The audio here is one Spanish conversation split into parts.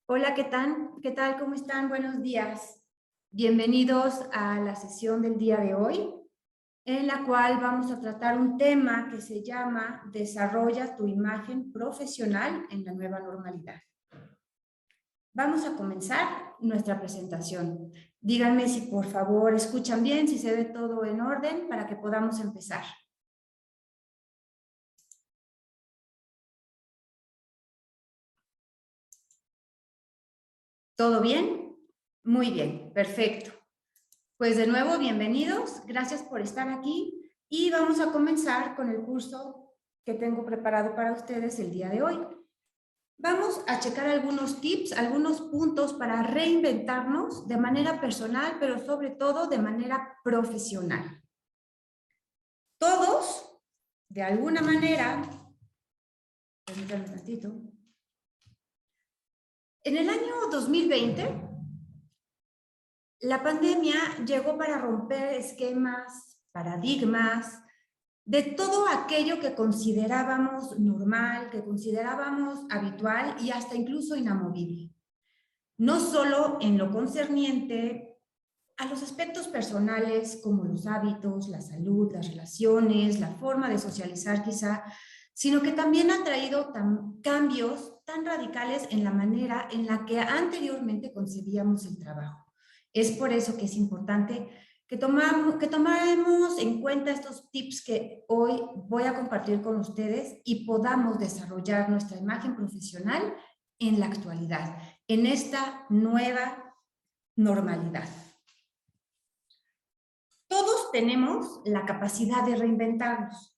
Hola, ¿qué tal? ¿Qué tal? ¿Cómo están? Buenos días. Bienvenidos a la sesión del día de hoy, en la cual vamos a tratar un tema que se llama Desarrolla tu imagen profesional en la nueva normalidad. Vamos a comenzar nuestra presentación. Díganme si por favor escuchan bien, si se ve todo en orden para que podamos empezar. ¿Todo bien? Muy bien, perfecto. Pues de nuevo, bienvenidos, gracias por estar aquí y vamos a comenzar con el curso que tengo preparado para ustedes el día de hoy. Vamos a checar algunos tips, algunos puntos para reinventarnos de manera personal, pero sobre todo de manera profesional. Todos, de alguna manera, permítanme un tantito, en el año 2020, la pandemia llegó para romper esquemas, paradigmas, de todo aquello que considerábamos normal, que considerábamos habitual y hasta incluso inamovible. No solo en lo concerniente a los aspectos personales como los hábitos, la salud, las relaciones, la forma de socializar quizá, sino que también ha traído cambios tan radicales en la manera en la que anteriormente concebíamos el trabajo. Es por eso que es importante que tomemos en cuenta estos tips que hoy voy a compartir con ustedes y podamos desarrollar nuestra imagen profesional en la actualidad, en esta nueva normalidad. Todos tenemos la capacidad de reinventarnos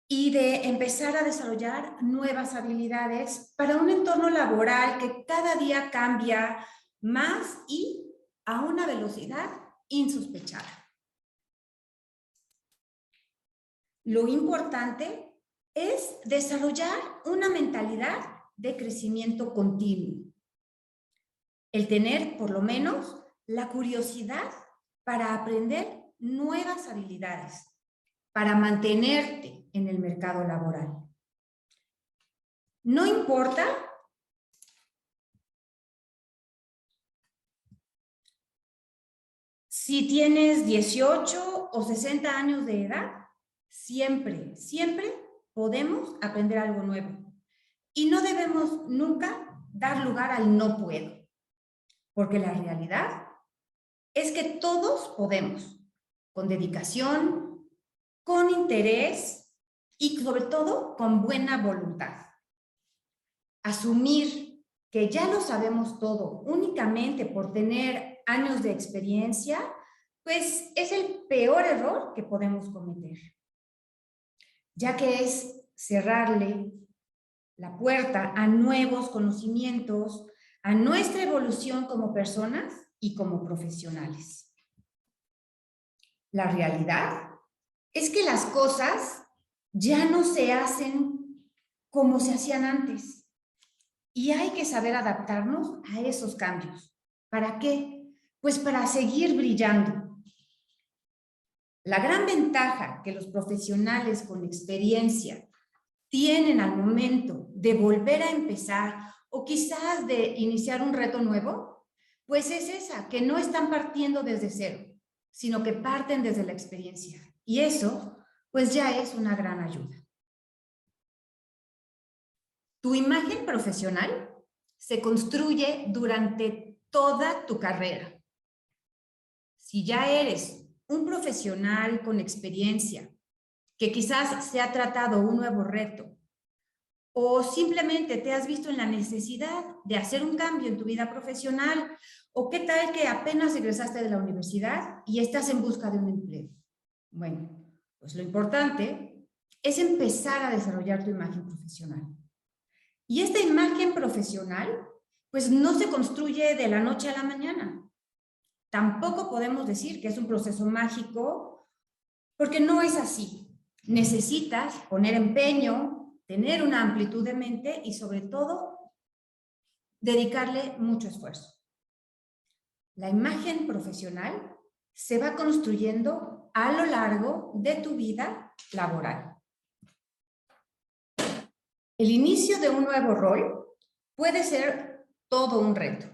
y de empezar a desarrollar nuevas habilidades para un entorno laboral que cada día cambia más y a una velocidad insospechada. Lo importante es desarrollar una mentalidad de crecimiento continuo. El tener, por lo menos, la curiosidad para aprender nuevas habilidades, para mantenerte en el mercado laboral. No importa si tienes 18 o 60 años de edad, siempre podemos aprender algo nuevo. Y no debemos nunca dar lugar al no puedo, porque la realidad es que todos podemos, con dedicación, con interés y sobre todo con buena voluntad. Asumir que ya lo sabemos todo únicamente por tener años de experiencia, pues es el peor error que podemos cometer, ya que es cerrarle la puerta a nuevos conocimientos, a nuestra evolución como personas y como profesionales. La realidad es que las cosas ya no se hacen como se hacían antes y hay que saber adaptarnos a esos cambios. ¿Para qué? Pues para seguir brillando. La gran ventaja que los profesionales con experiencia tienen al momento de volver a empezar o quizás de iniciar un reto nuevo, pues es esa, que no están partiendo desde cero, sino que parten desde la experiencia. Y eso, pues ya es una gran ayuda. Tu imagen profesional se construye durante toda tu carrera. Si ya eres un profesional con experiencia, que quizás se ha tratado un nuevo reto, o simplemente te has visto en la necesidad de hacer un cambio en tu vida profesional, o qué tal que apenas egresaste de la universidad y estás en busca de un empleo. Bueno, pues lo importante es empezar a desarrollar tu imagen profesional. Y esta imagen profesional, pues no se construye de la noche a la mañana. Tampoco podemos decir que es un proceso mágico, porque no es así. Necesitas poner empeño, tener una amplitud de mente y sobre todo dedicarle mucho esfuerzo. La imagen profesional se va construyendo a lo largo de tu vida laboral. El inicio de un nuevo rol puede ser todo un reto.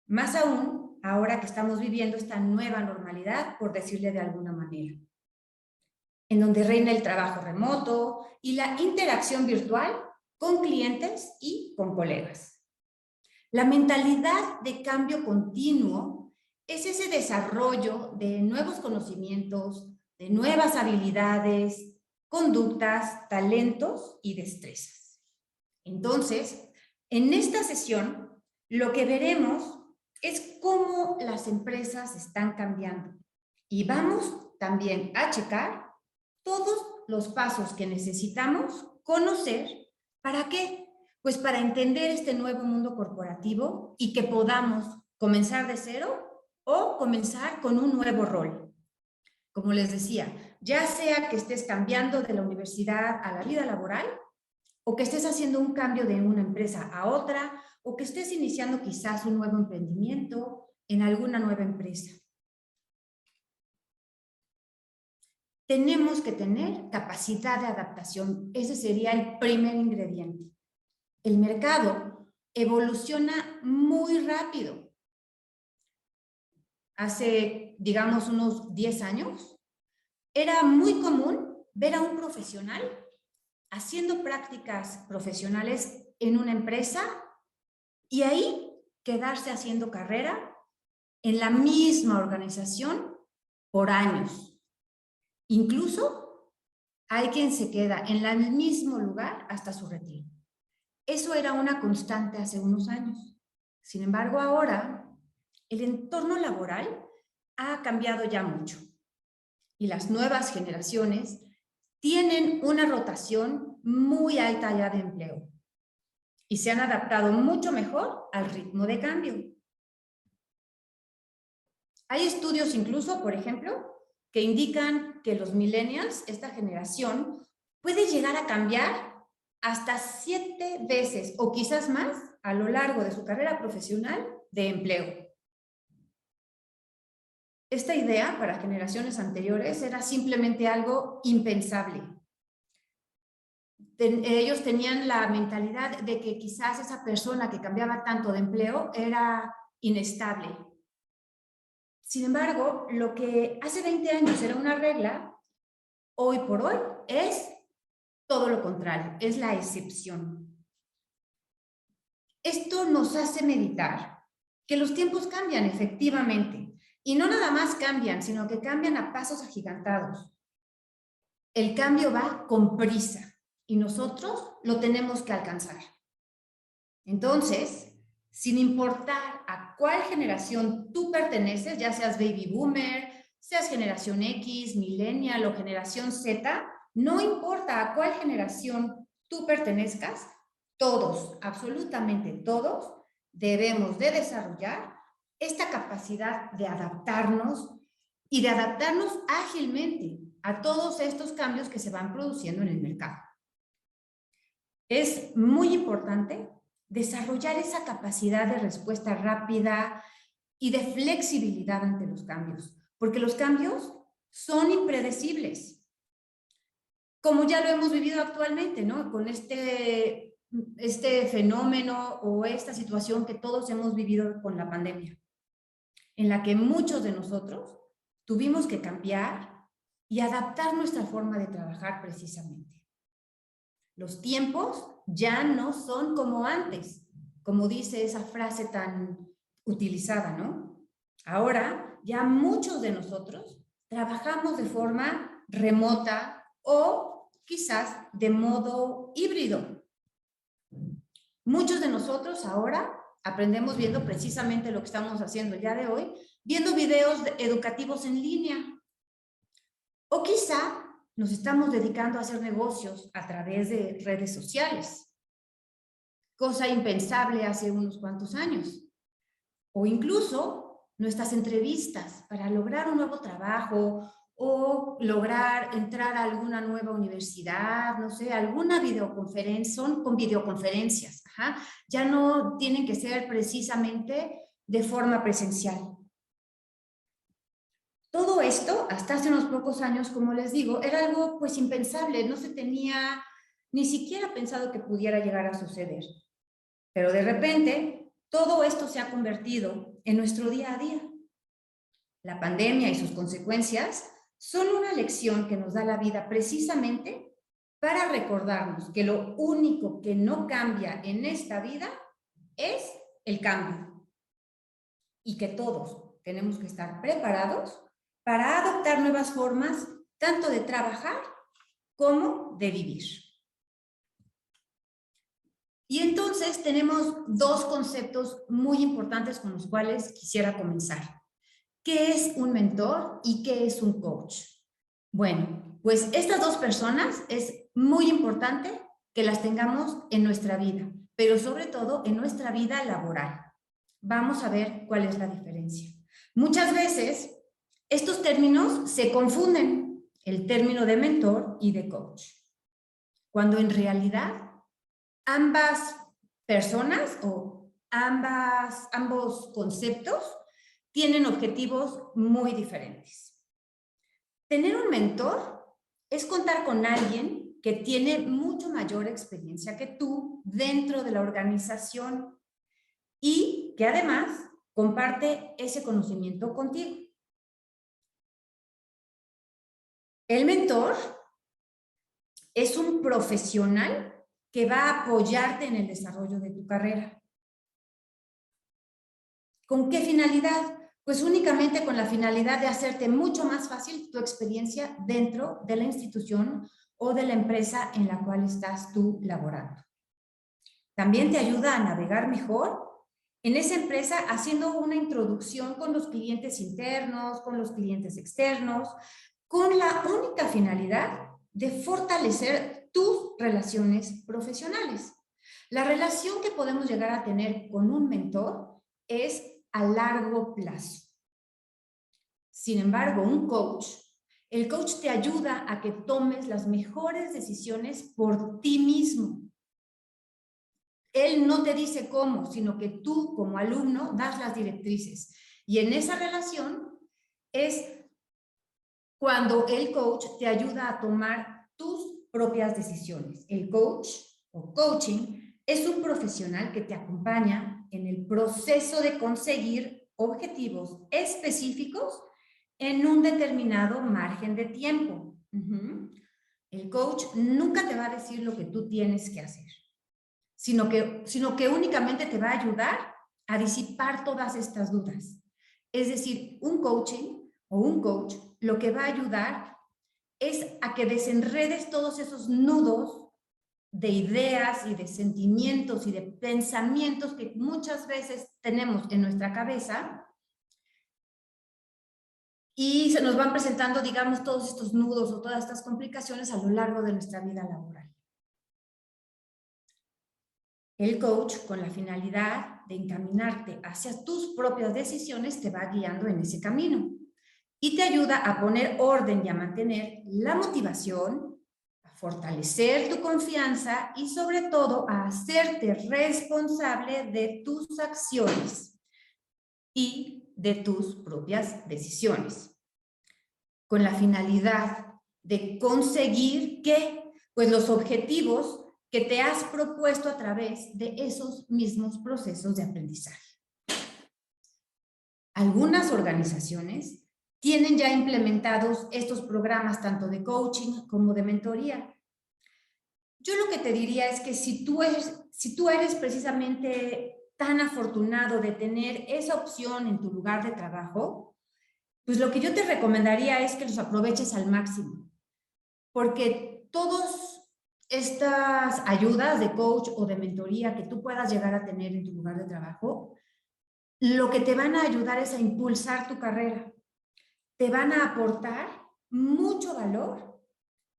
Más aún, ahora que estamos viviendo esta nueva normalidad, por decirle de alguna manera, en donde reina el trabajo remoto y la interacción virtual con clientes y con colegas. La mentalidad de cambio continuo es ese desarrollo de nuevos conocimientos, de nuevas habilidades, conductas, talentos y destrezas. Entonces, en esta sesión, lo que veremos es cómo las empresas están cambiando y vamos también a checar todos los pasos que necesitamos conocer. ¿Para qué? Pues para entender este nuevo mundo corporativo y que podamos comenzar de cero o comenzar con un nuevo rol. Como les decía, ya sea que estés cambiando de la universidad a la vida laboral o que estés haciendo un cambio de una empresa a otra o que estés iniciando quizás un nuevo emprendimiento en alguna nueva empresa. Tenemos que tener capacidad de adaptación. Ese sería el primer ingrediente. El mercado evoluciona muy rápido. Hace, digamos, unos 10 años, era muy común ver a un profesional haciendo prácticas profesionales en una empresa y ahí quedarse haciendo carrera en la misma organización por años. Incluso hay quien se queda en el mismo lugar hasta su retiro. Eso era una constante hace unos años. Sin embargo, ahora el entorno laboral ha cambiado ya mucho y las nuevas generaciones tienen una rotación muy alta ya de empleo y se han adaptado mucho mejor al ritmo de cambio. Hay estudios incluso, por ejemplo, que indican que los millennials, esta generación, puede llegar a cambiar hasta 7 veces o quizás más a lo largo de su carrera profesional de empleo. Esta idea para generaciones anteriores era simplemente algo impensable. Ellos tenían la mentalidad de que quizás esa persona que cambiaba tanto de empleo era inestable. Sin embargo, lo que hace 20 años era una regla, hoy por hoy es todo lo contrario, es la excepción. Esto nos hace meditar que los tiempos cambian efectivamente, y no nada más cambian, sino que cambian a pasos agigantados. El cambio va con prisa y nosotros lo tenemos que alcanzar. Entonces, sin importar a cuál generación tú perteneces, ya seas baby boomer, seas generación X, millennial o generación Z, no importa a cuál generación tú pertenezcas, todos, absolutamente todos, debemos de desarrollar esta capacidad de adaptarnos y de adaptarnos ágilmente a todos estos cambios que se van produciendo en el mercado. Es muy importante desarrollar esa capacidad de respuesta rápida y de flexibilidad ante los cambios, porque los cambios son impredecibles, como ya lo hemos vivido actualmente, ¿no? Con este fenómeno o esta situación que todos hemos vivido con la pandemia, en la que muchos de nosotros tuvimos que cambiar y adaptar nuestra forma de trabajar precisamente. Los tiempos ya no son como antes, como dice esa frase tan utilizada, ¿no? Ahora ya muchos de nosotros trabajamos de forma remota o quizás de modo híbrido. Muchos de nosotros ahora aprendemos viendo precisamente lo que estamos haciendo el día de hoy, viendo videos educativos en línea. O quizá nos estamos dedicando a hacer negocios a través de redes sociales, cosa impensable hace unos cuantos años. O incluso nuestras entrevistas para lograr un nuevo trabajo o lograr entrar a alguna nueva universidad, no sé, alguna videoconferencia, son con videoconferencias, ya no tienen que ser precisamente de forma presencial. Todo esto, hasta hace unos pocos años, como les digo, era algo pues impensable, no se tenía ni siquiera pensado que pudiera llegar a suceder. Pero de repente, todo esto se ha convertido en nuestro día a día. La pandemia y sus consecuencias son una lección que nos da la vida precisamente para recordarnos que lo único que no cambia en esta vida es el cambio y que todos tenemos que estar preparados para adoptar nuevas formas tanto de trabajar como de vivir. Y entonces tenemos dos conceptos muy importantes con los cuales quisiera comenzar. ¿Qué es un mentor y qué es un coach? Bueno, pues estas dos personas es muy importante que las tengamos en nuestra vida, pero sobre todo en nuestra vida laboral. Vamos a ver cuál es la diferencia. Muchas veces estos términos se confunden, el término de mentor y de coach, cuando en realidad ambas personas o ambos conceptos tienen objetivos muy diferentes. Tener un mentor es contar con alguien que tiene mucho mayor experiencia que tú dentro de la organización y que además comparte ese conocimiento contigo. El mentor es un profesional que va a apoyarte en el desarrollo de tu carrera. ¿Con qué finalidad? Pues únicamente con la finalidad de hacerte mucho más fácil tu experiencia dentro de la institución o de la empresa en la cual estás tú laborando. También te ayuda a navegar mejor en esa empresa haciendo una introducción con los clientes internos, con los clientes externos, con la única finalidad de fortalecer tus relaciones profesionales. La relación que podemos llegar a tener con un mentor es a largo plazo. Sin embargo, el coach te ayuda a que tomes las mejores decisiones por ti mismo. Él no te dice cómo, sino que tú como alumno das las directrices. Y en esa relación es cuando el coach te ayuda a tomar tus propias decisiones. El coach o coaching es un profesional que te acompaña en el proceso de conseguir objetivos específicos en un determinado margen de tiempo. El coach nunca te va a decir lo que tú tienes que hacer, sino que únicamente te va a ayudar a disipar todas estas dudas. Es decir, un coaching o un coach lo que va a ayudar es a que desenredes todos esos nudos de ideas y de sentimientos y de pensamientos que muchas veces tenemos en nuestra cabeza y se nos van presentando, digamos, todos estos nudos o todas estas complicaciones a lo largo de nuestra vida laboral. El coach, con la finalidad de encaminarte hacia tus propias decisiones, te va guiando en ese camino y te ayuda a poner orden y a mantener la motivación, a fortalecer tu confianza y sobre todo a hacerte responsable de tus acciones y de tus propias decisiones, con la finalidad de conseguir que, pues, los objetivos que te has propuesto a través de esos mismos procesos de aprendizaje. Algunas organizaciones tienen ya implementados estos programas tanto de coaching como de mentoría. Yo lo que te diría es que si tú eres precisamente tan afortunado de tener esa opción en tu lugar de trabajo, pues lo que yo te recomendaría es que los aproveches al máximo, porque todas estas ayudas de coach o de mentoría que tú puedas llegar a tener en tu lugar de trabajo, lo que te van a ayudar es a impulsar tu carrera. Te van a aportar mucho valor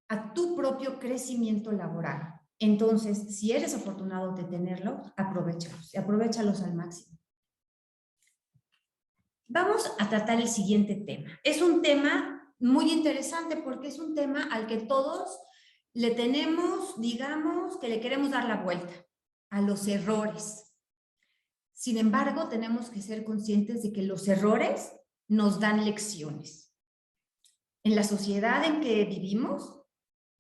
a tu propio crecimiento laboral. Entonces, si eres afortunado de tenerlos, aprovéchalos y aprovéchalos al máximo. Vamos a tratar el siguiente tema. Es un tema muy interesante porque es un tema al que todos le tenemos, digamos, que le queremos dar la vuelta a los errores. Sin embargo, tenemos que ser conscientes de que los errores nos dan lecciones. En la sociedad en que vivimos,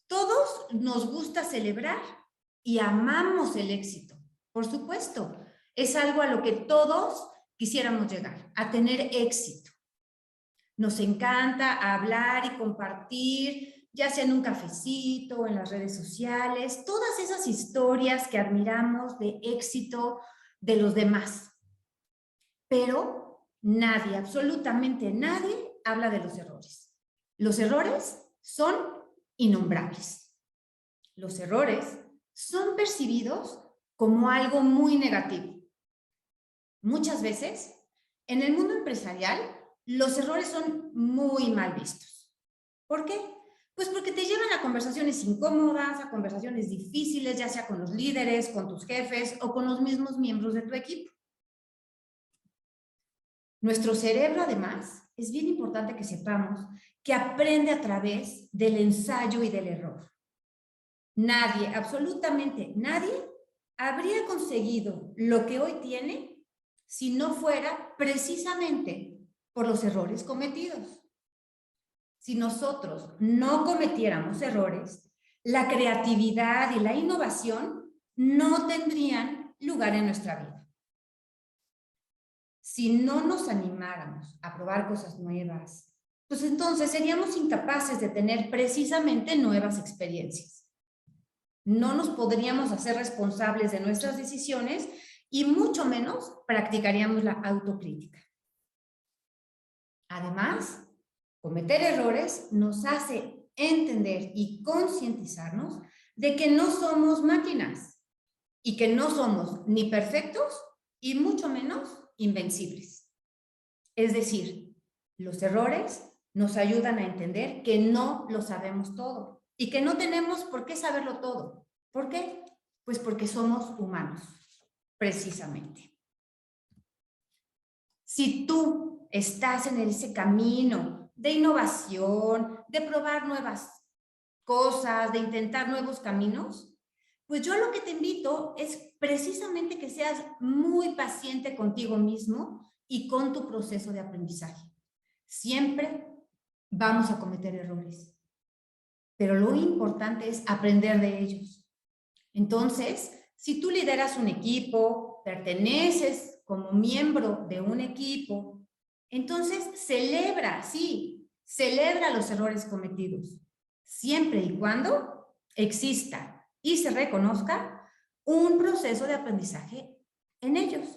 todos nos gusta celebrar y amamos el éxito. Por supuesto, es algo a lo que todos quisiéramos llegar, a tener éxito. Nos encanta hablar y compartir, ya sea en un cafecito o en las redes sociales, todas esas historias que admiramos de éxito de los demás. Pero nadie, absolutamente nadie, habla de los errores. Los errores son innombrables. Los errores son percibidos como algo muy negativo. Muchas veces, en el mundo empresarial, los errores son muy mal vistos. ¿Por qué? Pues porque te llevan a conversaciones incómodas, a conversaciones difíciles, ya sea con los líderes, con tus jefes o con los mismos miembros de tu equipo. Nuestro cerebro, además, es bien importante que sepamos que aprende a través del ensayo y del error. Nadie, absolutamente nadie, habría conseguido lo que hoy tiene si no fuera precisamente por los errores cometidos. Si nosotros no cometiéramos errores, la creatividad y la innovación no tendrían lugar en nuestra vida. Si no nos animáramos a probar cosas nuevas, pues entonces seríamos incapaces de tener precisamente nuevas experiencias. No nos podríamos hacer responsables de nuestras decisiones y mucho menos practicaríamos la autocrítica. Además, cometer errores nos hace entender y concientizarnos de que no somos máquinas y que no somos ni perfectos y mucho menos invencibles. Es decir, los errores nos ayudan a entender que no lo sabemos todo y que no tenemos por qué saberlo todo. ¿Por qué? Pues porque somos humanos, precisamente. Si tú estás en ese camino de innovación, de probar nuevas cosas, de intentar nuevos caminos, pues yo lo que te invito es precisamente que seas muy paciente contigo mismo y con tu proceso de aprendizaje. Siempre vamos a cometer errores, pero lo importante es aprender de ellos. Entonces, si tú lideras un equipo, perteneces como miembro de un equipo, entonces celebra, sí, celebra los errores cometidos, siempre y cuando exista y se reconozca un proceso de aprendizaje en ellos.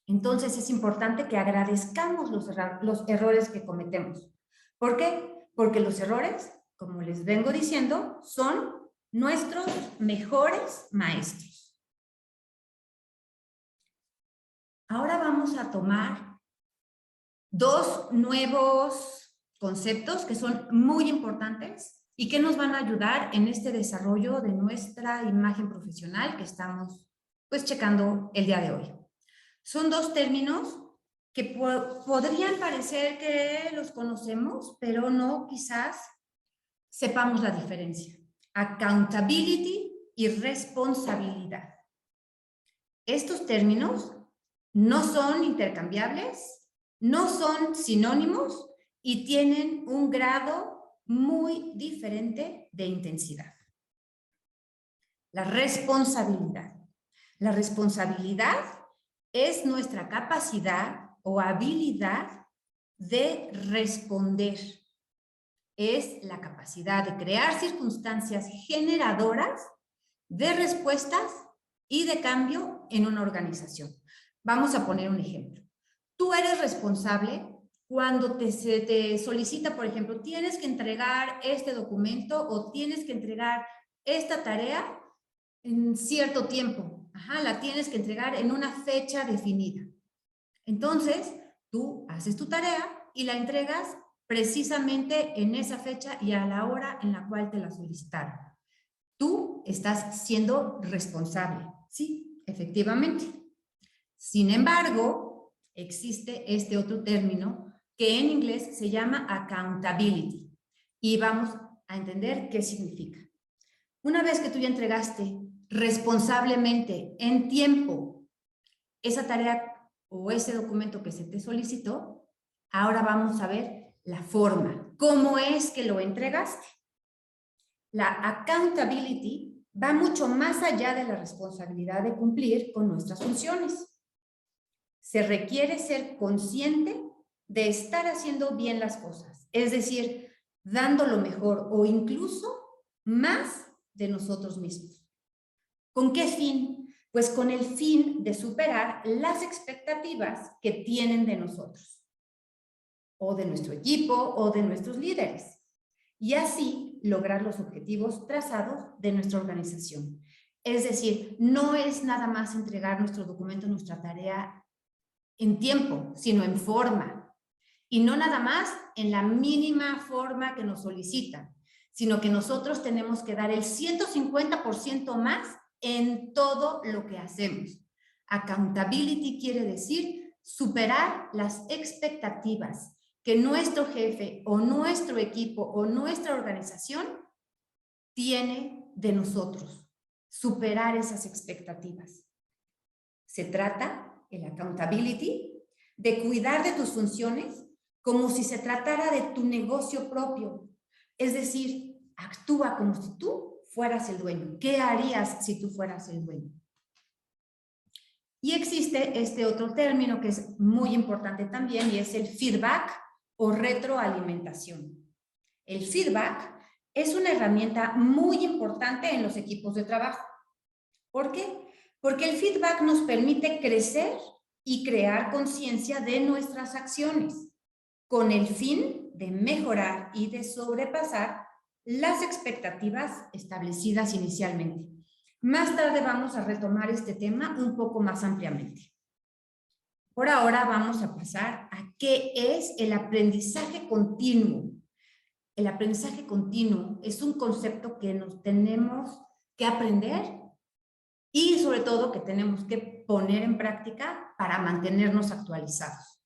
Entonces es importante que agradezcamos los errores que cometemos. ¿Por qué? Porque los errores, como les vengo diciendo, son nuestros mejores maestros. Ahora vamos a tomar dos nuevos conceptos que son muy importantes y que nos van a ayudar en este desarrollo de nuestra imagen profesional que estamos pues checando el día de hoy. Son dos términos que podrían parecer que los conocemos, pero no quizás sepamos la diferencia. Accountability y responsabilidad. Estos términos no son intercambiables, no son sinónimos y tienen un grado muy diferente de intensidad. La responsabilidad. La responsabilidad es nuestra capacidad o habilidad de responder. Es la capacidad de crear circunstancias generadoras de respuestas y de cambio en una organización. Vamos a poner un ejemplo. Tú eres responsable cuando se te solicita, por ejemplo, tienes que entregar este documento o tienes que entregar esta tarea en cierto tiempo. La tienes que entregar en una fecha definida. Entonces, tú haces tu tarea y la entregas precisamente en esa fecha y a la hora en la cual te la solicitaron. Tú estás siendo responsable. Sí, efectivamente. Sin embargo, existe este otro término que en inglés se llama accountability y vamos a entender qué significa. Una vez que tú ya entregaste responsablemente en tiempo esa tarea o ese documento que se te solicitó, ahora vamos a ver la forma. ¿Cómo es que lo entregaste? La accountability va mucho más allá de la responsabilidad de cumplir con nuestras funciones. Se requiere ser consciente de estar haciendo bien las cosas, es decir, dando lo mejor o incluso más de nosotros mismos. ¿Con qué fin? Pues con el fin de superar las expectativas que tienen de nosotros, o de nuestro equipo, o de nuestros líderes, y así lograr los objetivos trazados de nuestra organización. Es decir, no es nada más entregar nuestro documento, nuestra tarea en tiempo, sino en forma. Y no nada más en la mínima forma que nos solicitan, sino que nosotros tenemos que dar el 150% más en todo lo que hacemos. Accountability quiere decir superar las expectativas que nuestro jefe o nuestro equipo o nuestra organización tiene de nosotros. Superar esas expectativas. Se trata, el accountability, de cuidar de tus funciones como si se tratara de tu negocio propio. Es decir, actúa como si tú fueras el dueño. ¿Qué harías si tú fueras el dueño? Y existe este otro término que es muy importante también y es el feedback o retroalimentación. El feedback es una herramienta muy importante en los equipos de trabajo. ¿Por qué? Porque el feedback nos permite crecer y crear conciencia de nuestras acciones, con el fin de mejorar y de sobrepasar las expectativas establecidas inicialmente. Más tarde vamos a retomar este tema un poco más ampliamente. Por ahora vamos a pasar a qué es el aprendizaje continuo. El aprendizaje continuo es un concepto que nos tenemos que aprender y sobre todo que tenemos que poner en práctica para mantenernos actualizados.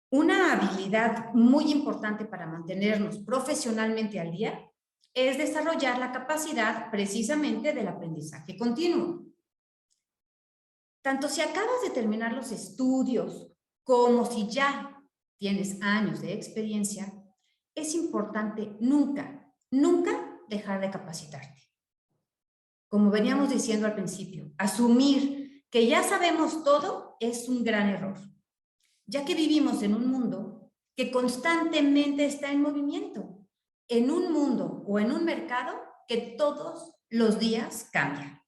Una habilidad muy importante para mantenernos profesionalmente al día es desarrollar la capacidad precisamente del aprendizaje continuo. Tanto si acabas de terminar los estudios como si ya tienes años de experiencia, es importante nunca dejar de capacitarte. Como veníamos diciendo al principio, asumir que ya sabemos todo es un gran error, ya que vivimos en un mundo que constantemente está en movimiento, en un mundo o en un mercado que todos los días cambia.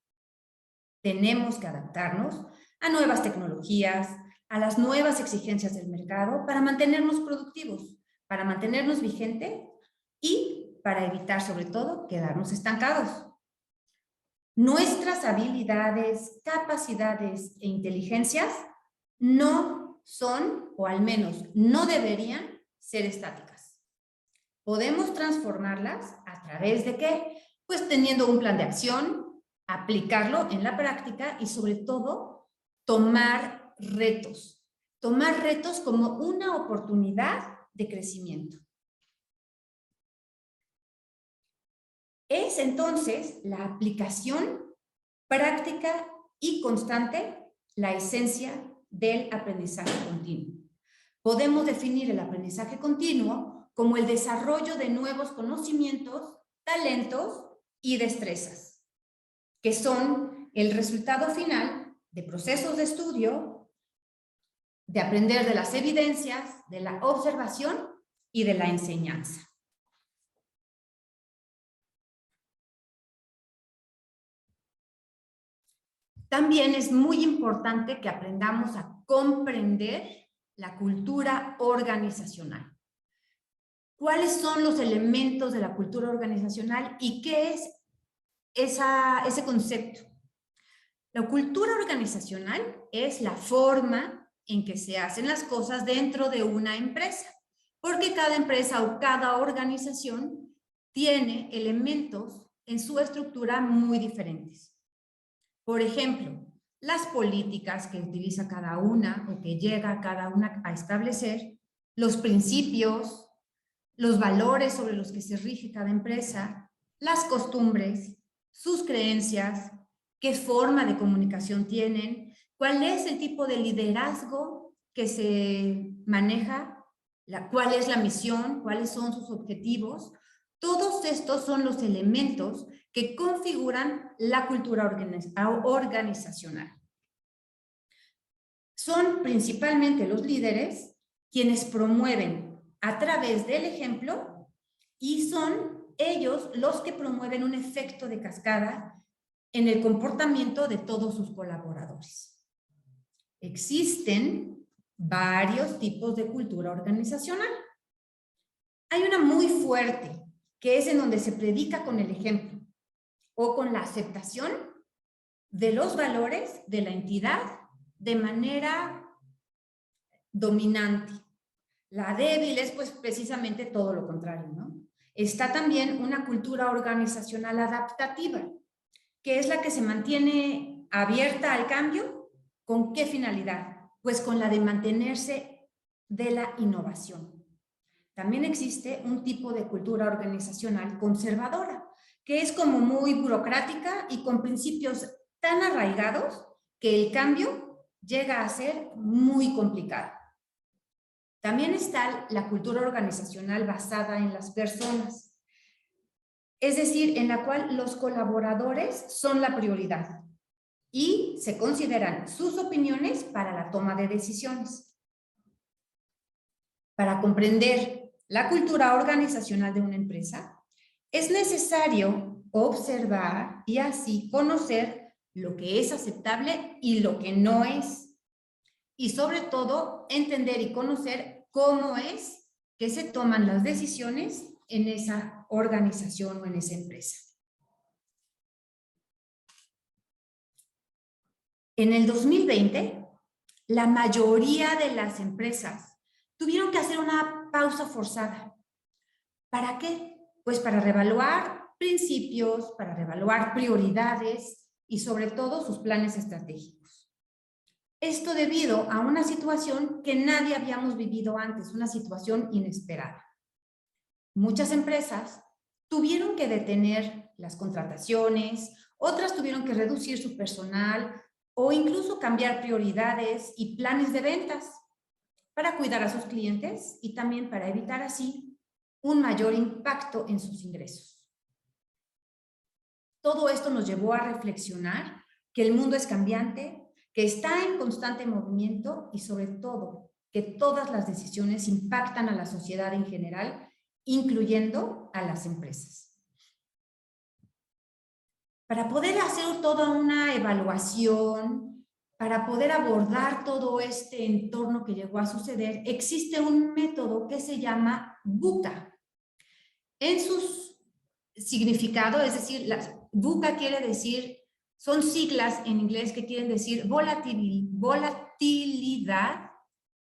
Tenemos que adaptarnos a nuevas tecnologías, a las nuevas exigencias del mercado para mantenernos productivos, para mantenernos vigentes y para evitar sobre todo quedarnos estancados. Nuestras habilidades, capacidades e inteligencias no son, o al menos no deberían ser estáticas. Podemos transformarlas a través de ¿qué? Pues teniendo un plan de acción, aplicarlo en la práctica y sobre todo tomar retos. Tomar retos como una oportunidad de crecimiento. Es entonces la aplicación práctica y constante la esencia del aprendizaje continuo. Podemos definir el aprendizaje continuo como el desarrollo de nuevos conocimientos, talentos y destrezas, que son el resultado final de procesos de estudio, de aprender de las evidencias, de la observación y de la enseñanza. También es muy importante que aprendamos a comprender la cultura organizacional. ¿Cuáles son los elementos de la cultura organizacional y qué es ese concepto? La cultura organizacional es la forma en que se hacen las cosas dentro de una empresa, porque cada empresa o cada organización tiene elementos en su estructura muy diferentes. Por ejemplo, las políticas que utiliza cada una o que llega cada una a establecer, los principios, los valores sobre los que se rige cada empresa, las costumbres, sus creencias, qué forma de comunicación tienen, cuál es el tipo de liderazgo que se maneja, cuál es la misión, cuáles son sus objetivos. Todos estos son los elementos que configuran la cultura organizacional. Son principalmente los líderes quienes promueven a través del ejemplo y son ellos los que promueven un efecto de cascada en el comportamiento de todos sus colaboradores. Existen varios tipos de cultura organizacional. Hay una muy fuerte, que es en donde se predica con el ejemplo o con la aceptación de los valores de la entidad de manera dominante. La débil es pues precisamente todo lo contrario, ¿no? Está también una cultura organizacional adaptativa, que es la que se mantiene abierta al cambio. ¿Con qué finalidad? Pues con la de mantenerse de la innovación. También existe un tipo de cultura organizacional conservadora, que es como muy burocrática y con principios tan arraigados que el cambio llega a ser muy complicado. También está la cultura organizacional basada en las personas, es decir, en la cual los colaboradores son la prioridad y se consideran sus opiniones para la toma de decisiones. Para comprender la cultura organizacional de una empresa, es necesario observar y así conocer lo que es aceptable y lo que no es. Y sobre todo, entender y conocer cómo es que se toman las decisiones en esa organización o en esa empresa. En el 2020, la mayoría de las empresas tuvieron que hacer una pausa forzada. ¿Para qué? Pues para reevaluar principios, para reevaluar prioridades y sobre todo sus planes estratégicos. Esto debido a una situación que nadie habíamos vivido antes, una situación inesperada. Muchas empresas tuvieron que detener las contrataciones, otras tuvieron que reducir su personal o incluso cambiar prioridades y planes de ventas para cuidar a sus clientes y también para evitar así un mayor impacto en sus ingresos. Todo esto nos llevó a reflexionar que el mundo es cambiante, que está en constante movimiento y sobre todo que todas las decisiones impactan a la sociedad en general, incluyendo a las empresas. Para poder hacer toda una evaluación, para poder abordar todo este entorno que llegó a suceder, existe un método que se llama VUCA. En su significado, es decir, VUCA quiere decir, son siglas en inglés que quieren decir volatilidad,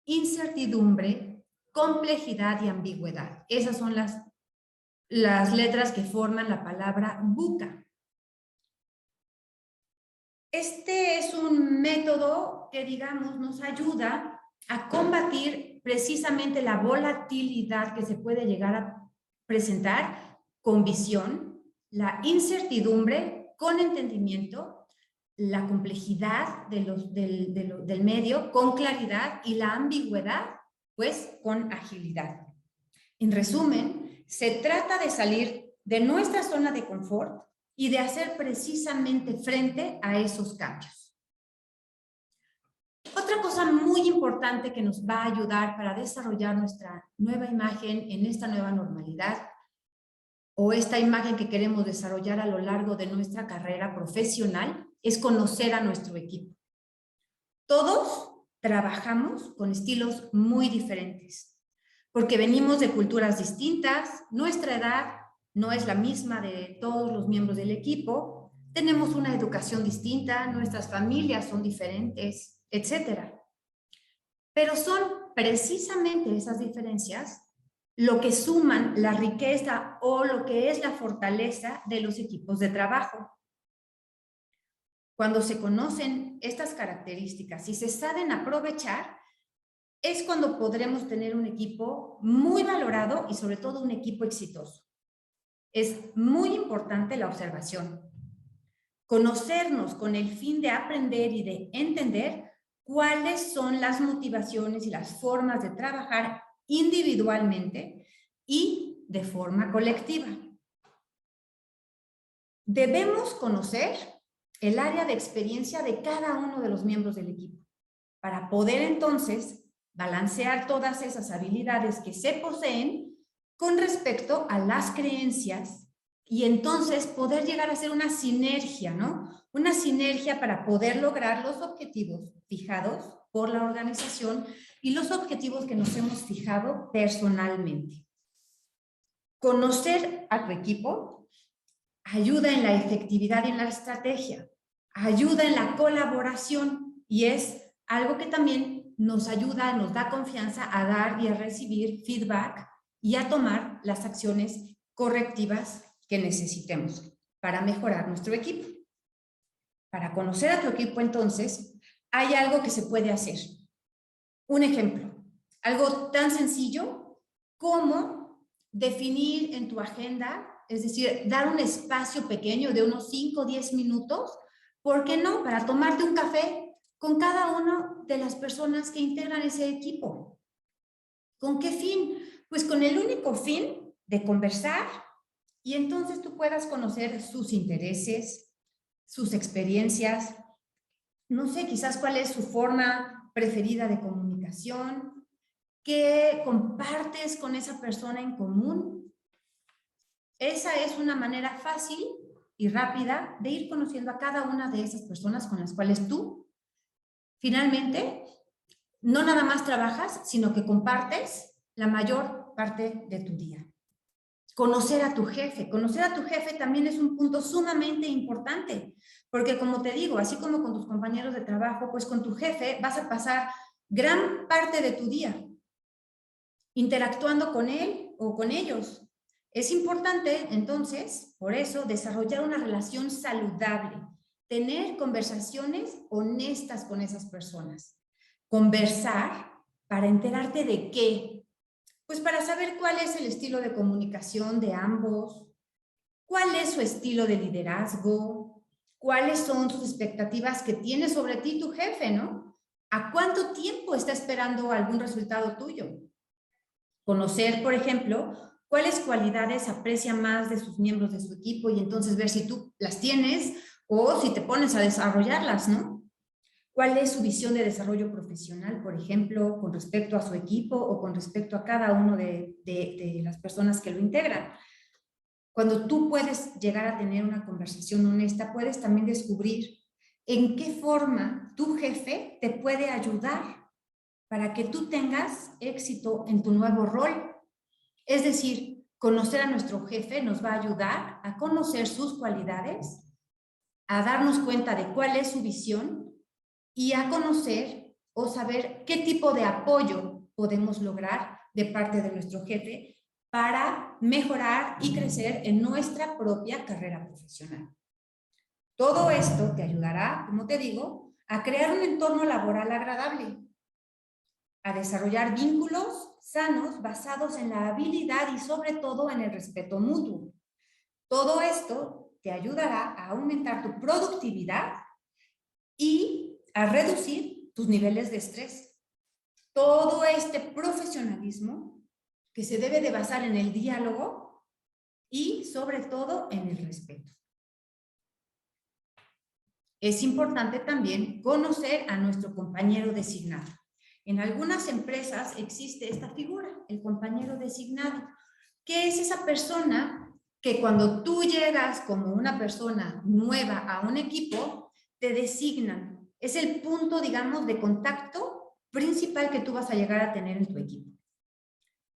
incertidumbre, complejidad y ambigüedad. Esas son las letras que forman la palabra VUCA. Este es un método que, digamos, nos ayuda a combatir precisamente la volatilidad que se puede llegar a presentar con visión, la incertidumbre con entendimiento, la complejidad del medio con claridad y la ambigüedad, pues, con agilidad. En resumen, se trata de salir de nuestra zona de confort y de hacer precisamente frente a esos cambios. Otra cosa muy importante que nos va a ayudar para desarrollar nuestra nueva imagen en esta nueva normalidad o esta imagen que queremos desarrollar a lo largo de nuestra carrera profesional es conocer a nuestro equipo. Todos trabajamos con estilos muy diferentes porque venimos de culturas distintas, nuestra edad no es la misma de todos los miembros del equipo, tenemos una educación distinta, nuestras familias son diferentes, etc. Pero son precisamente esas diferencias lo que suman la riqueza o lo que es la fortaleza de los equipos de trabajo. Cuando se conocen estas características y se saben aprovechar, es cuando podremos tener un equipo muy valorado y sobre todo un equipo exitoso. Es muy importante la observación. Conocernos con el fin de aprender y de entender cuáles son las motivaciones y las formas de trabajar individualmente y de forma colectiva. Debemos conocer el área de experiencia de cada uno de los miembros del equipo para poder entonces balancear todas esas habilidades que se poseen con respecto a las creencias y entonces poder llegar a ser una sinergia, ¿no? Una sinergia para poder lograr los objetivos fijados por la organización y los objetivos que nos hemos fijado personalmente. Conocer a tu equipo ayuda en la efectividad y en la estrategia, ayuda en la colaboración y es algo que también nos ayuda, nos da confianza a dar y a recibir feedback y a tomar las acciones correctivas que necesitemos para mejorar nuestro equipo. Para conocer a tu equipo, entonces, hay algo que se puede hacer. Un ejemplo, algo tan sencillo como definir en tu agenda, es decir, dar un espacio pequeño de unos 5 o 10 minutos, ¿por qué no? Para tomarte un café con cada una de las personas que integran ese equipo. ¿Con qué fin? Pues con el único fin de conversar y entonces tú puedas conocer sus intereses, sus experiencias, no sé, quizás cuál es su forma preferida de comunicación, qué compartes con esa persona en común. Esa es una manera fácil y rápida de ir conociendo a cada una de esas personas con las cuales tú finalmente no nada más trabajas, sino que compartes la mayor parte de tu día. Conocer a tu jefe. Conocer a tu jefe también es un punto sumamente importante, porque como te digo, así como con tus compañeros de trabajo, pues con tu jefe vas a pasar gran parte de tu día interactuando con él o con ellos. Es importante, entonces, por eso, desarrollar una relación saludable, tener conversaciones honestas con esas personas. Conversar para enterarte de qué. Pues para saber cuál es el estilo de comunicación de ambos, cuál es su estilo de liderazgo, cuáles son sus expectativas que tiene sobre ti tu jefe, ¿no? ¿A cuánto tiempo está esperando algún resultado tuyo? Conocer, por ejemplo, cuáles cualidades aprecia más de sus miembros de su equipo y entonces ver si tú las tienes o si te pones a desarrollarlas, ¿no? ¿Cuál es su visión de desarrollo profesional, por ejemplo, con respecto a su equipo o con respecto a cada uno de las personas que lo integran? Cuando tú puedes llegar a tener una conversación honesta, puedes también descubrir en qué forma tu jefe te puede ayudar para que tú tengas éxito en tu nuevo rol. Es decir, conocer a nuestro jefe nos va a ayudar a conocer sus cualidades, a darnos cuenta de cuál es su visión y a conocer o saber qué tipo de apoyo podemos lograr de parte de nuestro jefe para mejorar y crecer en nuestra propia carrera profesional. Todo esto te ayudará, como te digo, a crear un entorno laboral agradable, a desarrollar vínculos sanos basados en la habilidad y sobre todo en el respeto mutuo. Todo esto te ayudará a aumentar tu productividad y a reducir tus niveles de estrés. Todo este profesionalismo que se debe de basar en el diálogo y sobre todo en el respeto. Es importante también conocer a nuestro compañero designado. En algunas empresas existe esta figura, el compañero designado, que es esa persona que cuando tú llegas como una persona nueva a un equipo, te designan. Es el punto, digamos, de contacto principal que tú vas a llegar a tener en tu equipo.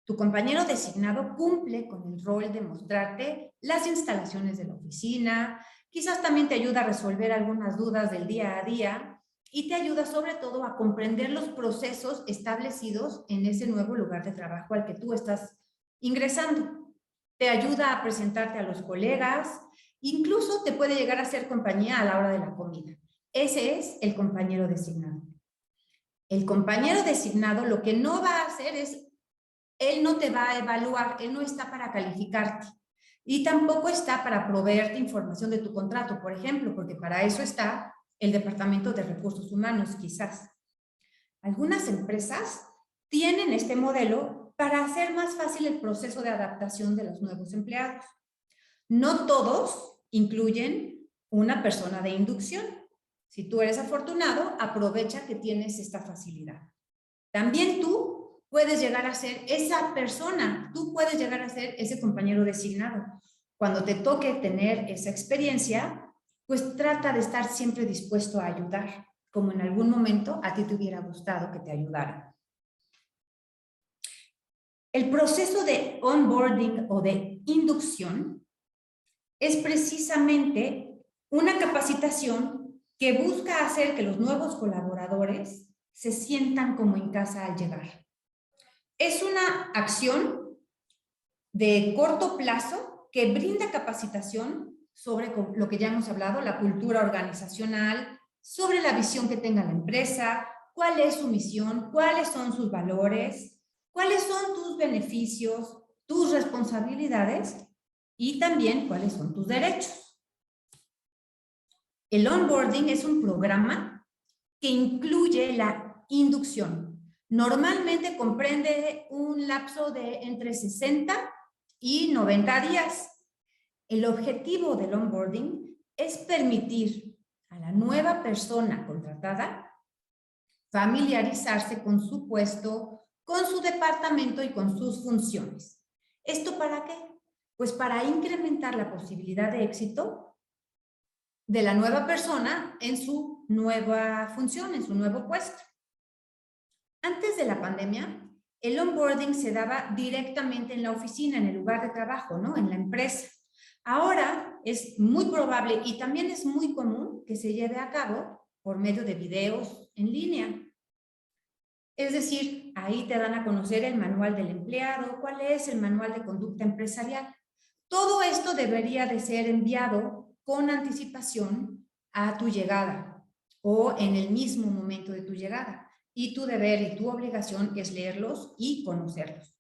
Tu compañero designado cumple con el rol de mostrarte las instalaciones de la oficina, quizás también te ayuda a resolver algunas dudas del día a día y te ayuda sobre todo a comprender los procesos establecidos en ese nuevo lugar de trabajo al que tú estás ingresando. Te ayuda a presentarte a los colegas, incluso te puede llegar a hacer compañía a la hora de la comida. Ese es el compañero designado. El compañero designado lo que no va a hacer es, él no te va a evaluar, él no está para calificarte y tampoco está para proveerte información de tu contrato, por ejemplo, porque para eso está el Departamento de Recursos Humanos, quizás. Algunas empresas tienen este modelo para hacer más fácil el proceso de adaptación de los nuevos empleados. No todos incluyen una persona de inducción. Si tú eres afortunado, aprovecha que tienes esta facilidad. También tú puedes llegar a ser esa persona, tú puedes llegar a ser ese compañero designado. Cuando te toque tener esa experiencia, pues trata de estar siempre dispuesto a ayudar, como en algún momento a ti te hubiera gustado que te ayudaran. El proceso de onboarding o de inducción es precisamente una capacitación que busca hacer que los nuevos colaboradores se sientan como en casa al llegar. Es una acción de corto plazo que brinda capacitación sobre lo que ya hemos hablado, la cultura organizacional, sobre la visión que tenga la empresa, cuál es su misión, cuáles son sus valores, cuáles son tus beneficios, tus responsabilidades y también cuáles son tus derechos. El onboarding es un programa que incluye la inducción. Normalmente comprende un lapso de entre 60 y 90 días. El objetivo del onboarding es permitir a la nueva persona contratada familiarizarse con su puesto, con su departamento y con sus funciones. ¿Esto para qué? Pues para incrementar la posibilidad de éxito de la nueva persona en su nueva función, en su nuevo puesto. Antes de la pandemia, el onboarding se daba directamente en la oficina, en el lugar de trabajo, ¿no? En la empresa. Ahora es muy probable y también es muy común que se lleve a cabo por medio de videos en línea. Es decir, ahí te dan a conocer el manual del empleado, cuál es el manual de conducta empresarial. Todo esto debería de ser enviado con anticipación a tu llegada o en el mismo momento de tu llegada. Y tu deber y tu obligación es leerlos y conocerlos.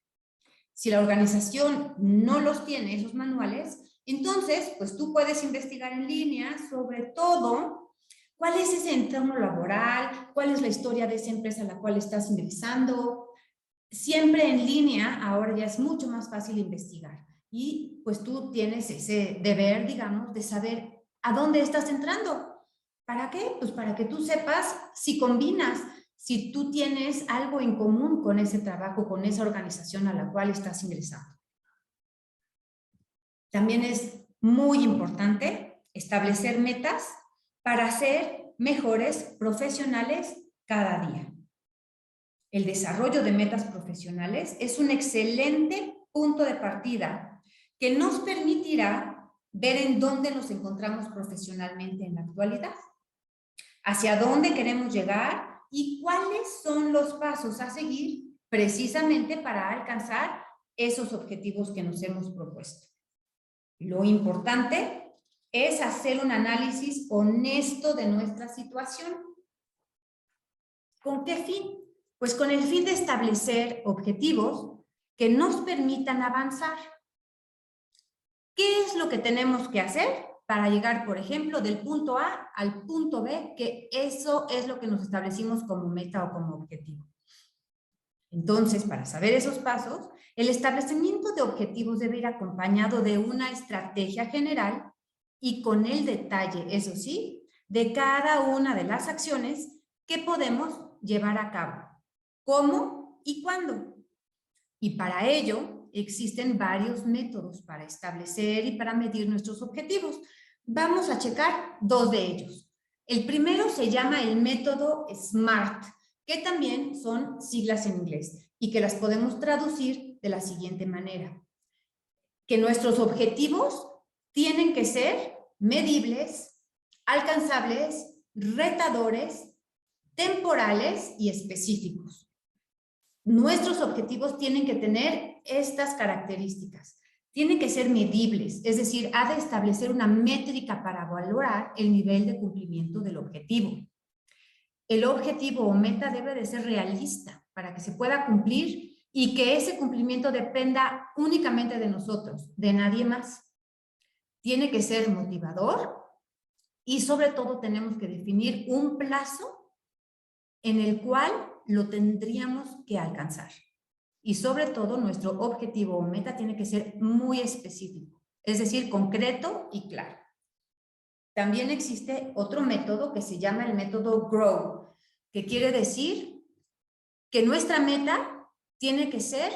Si la organización no los tiene, esos manuales, entonces, pues tú puedes investigar en línea sobre todo cuál es ese entorno laboral, cuál es la historia de esa empresa a la cual estás ingresando. Siempre en línea, ahora ya es mucho más fácil investigar. Y pues tú tienes ese deber, digamos, de saber a dónde estás entrando. ¿Para qué? Pues para que tú sepas si combinas, si tú tienes algo en común con ese trabajo, con esa organización a la cual estás ingresando. También es muy importante establecer metas para ser mejores profesionales cada día. El desarrollo de metas profesionales es un excelente punto de partida que nos permitirá ver en dónde nos encontramos profesionalmente en la actualidad, hacia dónde queremos llegar y cuáles son los pasos a seguir precisamente para alcanzar esos objetivos que nos hemos propuesto. Lo importante es hacer un análisis honesto de nuestra situación. ¿Con qué fin? Pues con el fin de establecer objetivos que nos permitan avanzar. ¿Qué es lo que tenemos que hacer para llegar, por ejemplo, del punto A al punto B? Que eso es lo que nos establecimos como meta o como objetivo. Entonces, para saber esos pasos, el establecimiento de objetivos debe ir acompañado de una estrategia general y con el detalle, eso sí, de cada una de las acciones que podemos llevar a cabo. ¿Cómo y cuándo? Y para ello existen varios métodos para establecer y para medir nuestros objetivos. Vamos a checar dos de ellos. El primero se llama el método SMART, que también son siglas en inglés y que las podemos traducir de la siguiente manera. Que nuestros objetivos tienen que ser medibles, alcanzables, retadores, temporales y específicos. Nuestros objetivos tienen que tener estas características. Tienen que ser medibles, es decir, ha de establecer una métrica para valorar el nivel de cumplimiento del objetivo. El objetivo o meta debe de ser realista para que se pueda cumplir y que ese cumplimiento dependa únicamente de nosotros, de nadie más. Tiene que ser motivador y sobre todo tenemos que definir un plazo en el cual lo tendríamos que alcanzar. Y sobre todo, nuestro objetivo o meta tiene que ser muy específico, es decir, concreto y claro. También existe otro método que se llama el método GROW, que quiere decir que nuestra meta tiene que ser,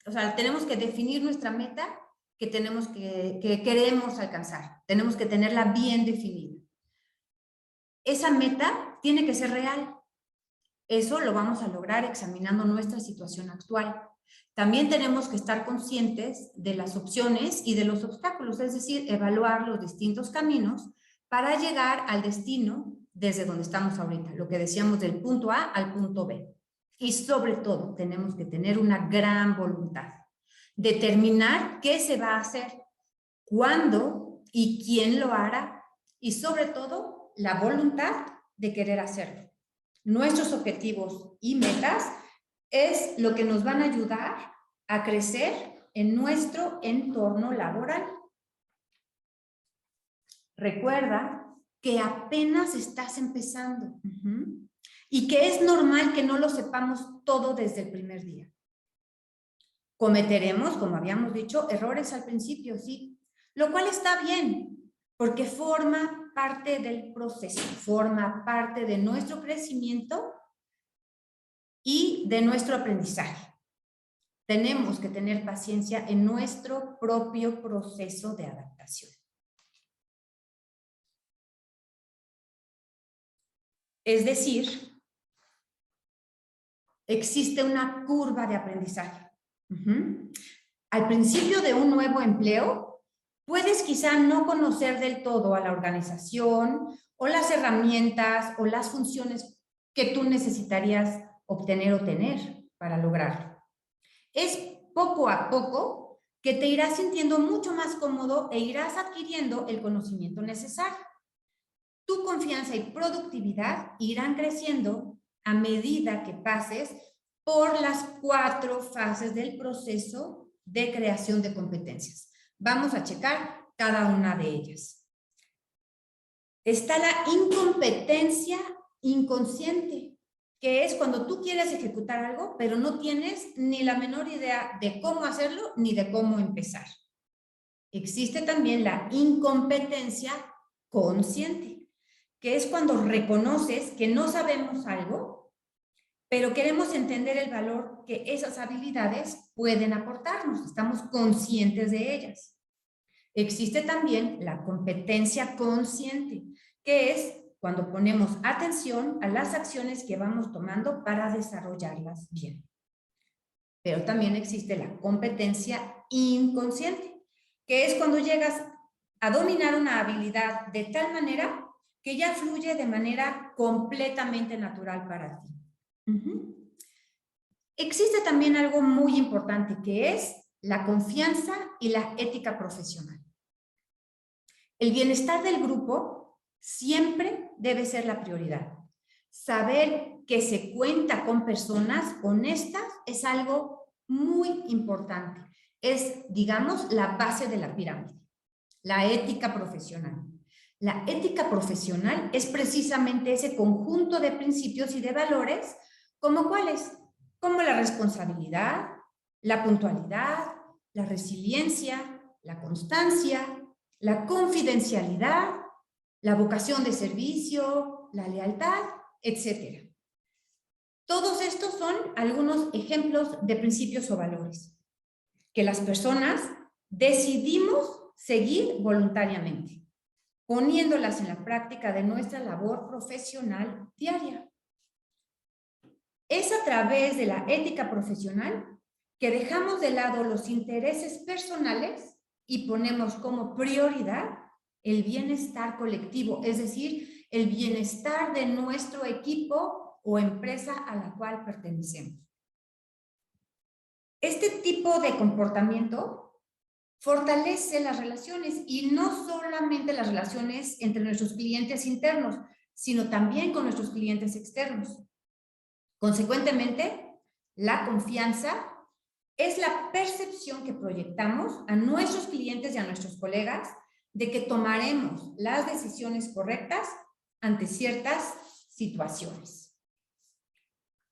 o sea, tenemos que definir nuestra meta que queremos alcanzar. Tenemos que tenerla bien definida. Esa meta tiene que ser real. Eso lo vamos a lograr examinando nuestra situación actual. También tenemos que estar conscientes de las opciones y de los obstáculos, es decir, evaluar los distintos caminos para llegar al destino desde donde estamos ahorita, lo que decíamos del punto A al punto B. Y sobre todo, tenemos que tener una gran voluntad. Determinar qué se va a hacer, cuándo y quién lo hará, y sobre todo, la voluntad de querer hacerlo. Nuestros objetivos y metas es lo que nos van a ayudar a crecer en nuestro entorno laboral. Recuerda que apenas estás empezando y que es normal que no lo sepamos todo desde el primer día. Cometeremos, como habíamos dicho, errores al principio, sí, lo cual está bien, porque forma parte del proceso, forma parte de nuestro crecimiento y de nuestro aprendizaje. Tenemos que tener paciencia en nuestro propio proceso de adaptación. Es decir, existe una curva de aprendizaje. Al principio de un nuevo empleo, puedes quizá no conocer del todo a la organización o las herramientas o las funciones que tú necesitarías obtener o tener para lograrlo. Es poco a poco que te irás sintiendo mucho más cómodo e irás adquiriendo el conocimiento necesario. Tu confianza y productividad irán creciendo a medida que pases por las 4 fases del proceso de creación de competencias. Vamos a checar cada una de ellas. Está la incompetencia inconsciente, que es cuando tú quieres ejecutar algo, pero no tienes ni la menor idea de cómo hacerlo ni de cómo empezar. Existe también la incompetencia consciente, que es cuando reconoces que no sabemos algo, pero queremos entender el valor que esas habilidades pueden aportarnos. Estamos conscientes de ellas. Existe también la competencia consciente, que es cuando ponemos atención a las acciones que vamos tomando para desarrollarlas bien. Pero también existe la competencia inconsciente, que es cuando llegas a dominar una habilidad de tal manera que ya fluye de manera completamente natural para ti. Existe también algo muy importante, que es la confianza y la ética profesional. El bienestar del grupo siempre debe ser la prioridad. Saber que se cuenta con personas honestas es algo muy importante. Es, digamos, la base de la pirámide. La ética profesional. La ética profesional es precisamente ese conjunto de principios y de valores, como cuáles, como la responsabilidad, la puntualidad, la resiliencia, la constancia, la confidencialidad, la vocación de servicio, la lealtad, etc. Todos estos son algunos ejemplos de principios o valores que las personas decidimos seguir voluntariamente, poniéndolas en la práctica de nuestra labor profesional diaria. Es a través de la ética profesional que dejamos de lado los intereses personales y ponemos como prioridad el bienestar colectivo, es decir, el bienestar de nuestro equipo o empresa a la cual pertenecemos. Este tipo de comportamiento fortalece las relaciones, y no solamente las relaciones entre nuestros clientes internos, sino también con nuestros clientes externos. Consecuentemente, la confianza es la percepción que proyectamos a nuestros clientes y a nuestros colegas de que tomaremos las decisiones correctas ante ciertas situaciones.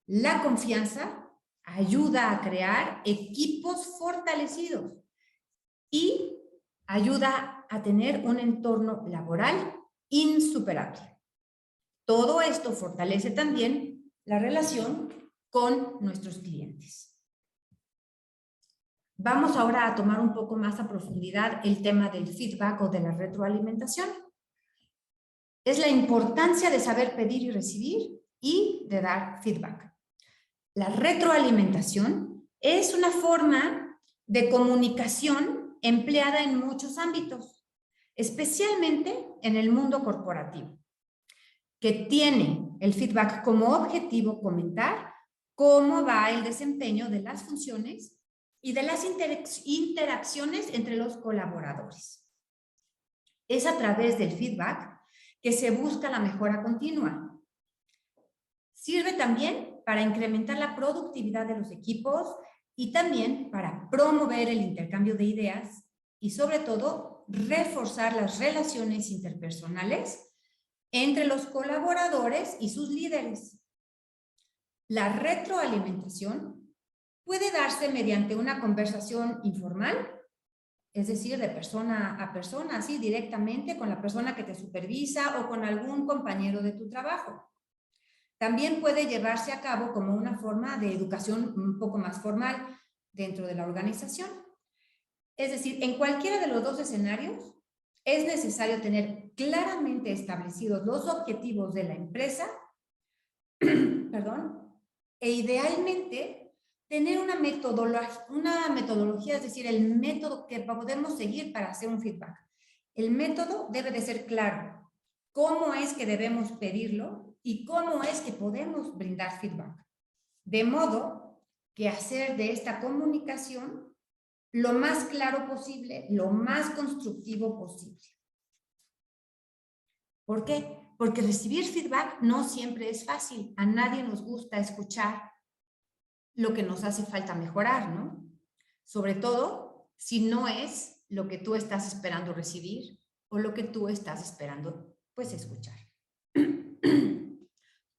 La confianza ayuda a crear equipos fortalecidos y ayuda a tener un entorno laboral insuperable. Todo esto fortalece también la relación con nuestros clientes. Vamos ahora a tomar un poco más a profundidad el tema del feedback o de la retroalimentación. Es la importancia de saber pedir y recibir y de dar feedback. La retroalimentación es una forma de comunicación empleada en muchos ámbitos, especialmente en el mundo corporativo, que tiene el feedback como objetivo comentar cómo va el desempeño de las funciones y de las interacciones entre los colaboradores. Es a través del feedback que se busca la mejora continua. Sirve también para incrementar la productividad de los equipos y también para promover el intercambio de ideas y sobre todo reforzar las relaciones interpersonales entre los colaboradores y sus líderes. La retroalimentación puede darse mediante una conversación informal, es decir, de persona a persona, así directamente con la persona que te supervisa o con algún compañero de tu trabajo. También puede llevarse a cabo como una forma de educación un poco más formal dentro de la organización. Es decir, en cualquiera de los dos escenarios es necesario tener claramente establecidos los objetivos de la empresa, e idealmente tener una metodología, es decir, el método que podemos seguir para hacer un feedback. El método debe de ser claro. ¿Cómo es que debemos pedirlo y cómo es que podemos brindar feedback? De modo que hacer de esta comunicación lo más claro posible, lo más constructivo posible. ¿Por qué? Porque recibir feedback no siempre es fácil. A nadie nos gusta escuchar lo que nos hace falta mejorar, ¿no? Sobre todo si no es lo que tú estás esperando recibir o lo que tú estás esperando, pues, escuchar.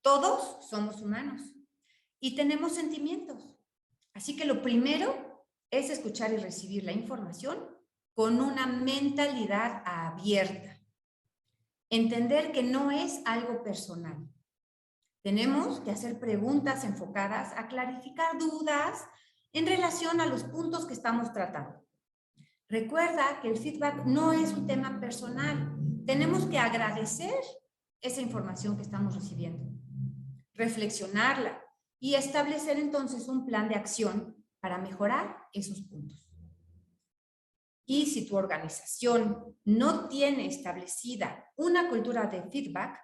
Todos somos humanos y tenemos sentimientos. Así que lo primero es escuchar y recibir la información con una mentalidad abierta. Entender que no es algo personal. Tenemos que hacer preguntas enfocadas a clarificar dudas en relación a los puntos que estamos tratando. Recuerda que el feedback no es un tema personal. Tenemos que agradecer esa información que estamos recibiendo, reflexionarla y establecer entonces un plan de acción para mejorar esos puntos. Y si tu organización no tiene establecida una cultura de feedback,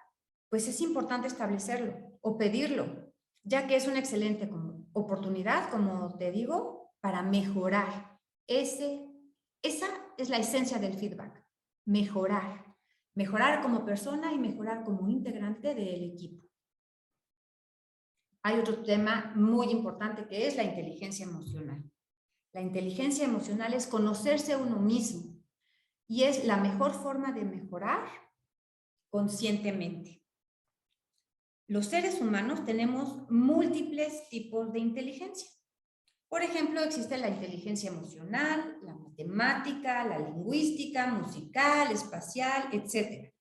pues es importante establecerlo o pedirlo, ya que es una excelente oportunidad, como te digo, para mejorar. Esa es la esencia del feedback, mejorar. Mejorar como persona y mejorar como integrante del equipo. Hay otro tema muy importante que es la inteligencia emocional. La inteligencia emocional es conocerse a uno mismo y es la mejor forma de mejorar conscientemente. Los seres humanos tenemos múltiples tipos de inteligencia. Por ejemplo, existe la inteligencia emocional, la matemática, la lingüística, musical, espacial, etc.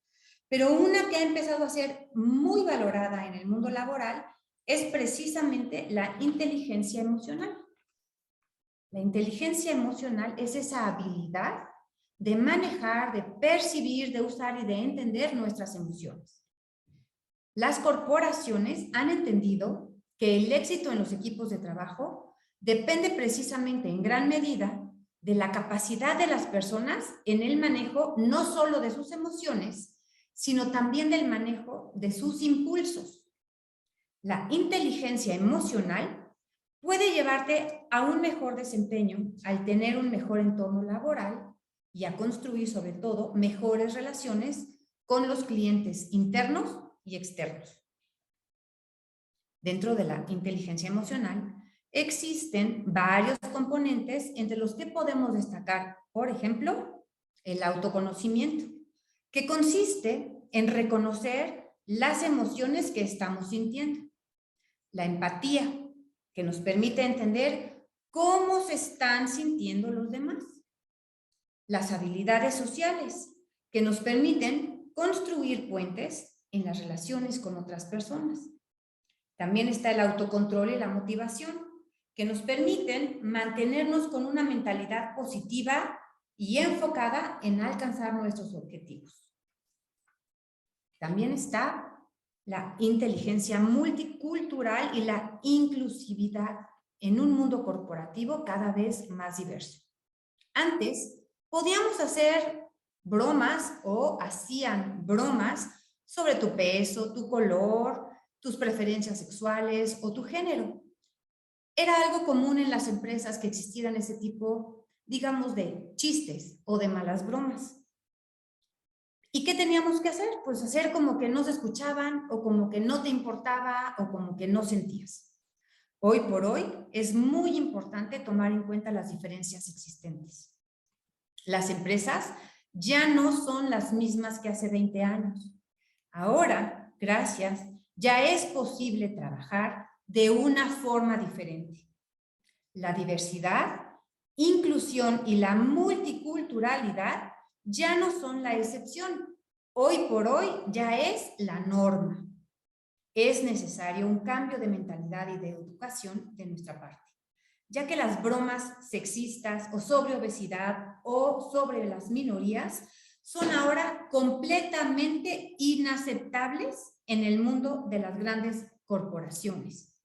Pero una que ha empezado a ser muy valorada en el mundo laboral es precisamente la inteligencia emocional. La inteligencia emocional es esa habilidad de manejar, de percibir, de usar y de entender nuestras emociones. Las corporaciones han entendido que el éxito en los equipos de trabajo depende precisamente en gran medida de la capacidad de las personas en el manejo no solo de sus emociones, sino también del manejo de sus impulsos. La inteligencia emocional puede llevarte a un mejor desempeño al tener un mejor entorno laboral y a construir sobre todo mejores relaciones con los clientes internos y externos. Dentro de la inteligencia emocional existen varios componentes entre los que podemos destacar, por ejemplo, el autoconocimiento, que consiste en reconocer las emociones que estamos sintiendo. La empatía, que nos permite entender cómo se están sintiendo los demás. Las habilidades sociales, que nos permiten construir puentes en las relaciones con otras personas. También está el autocontrol y la motivación, que nos permiten mantenernos con una mentalidad positiva y enfocada en alcanzar nuestros objetivos. También está la inteligencia multicultural y la inclusividad en un mundo corporativo cada vez más diverso. Antes, podíamos hacer bromas o hacían bromas sobre tu peso, tu color, tus preferencias sexuales o tu género. Era algo común en las empresas que existieran ese tipo, digamos, de chistes o de malas bromas. ¿Y qué teníamos que hacer? Pues hacer como que no se escuchaban o como que no te importaba o como que no sentías. Hoy por hoy es muy importante tomar en cuenta las diferencias existentes. Las empresas ya no son las mismas que hace 20 años. Ahora, gracias, ya es posible trabajar de una forma diferente. La diversidad, inclusión y la multiculturalidad ya no son la excepción. Hoy por hoy ya es la norma. Es necesario un cambio de mentalidad y de educación de nuestra parte, ya que las bromas sexistas o sobre obesidad o sobre las minorías son ahora completamente inaceptables en el mundo de las grandes corporaciones.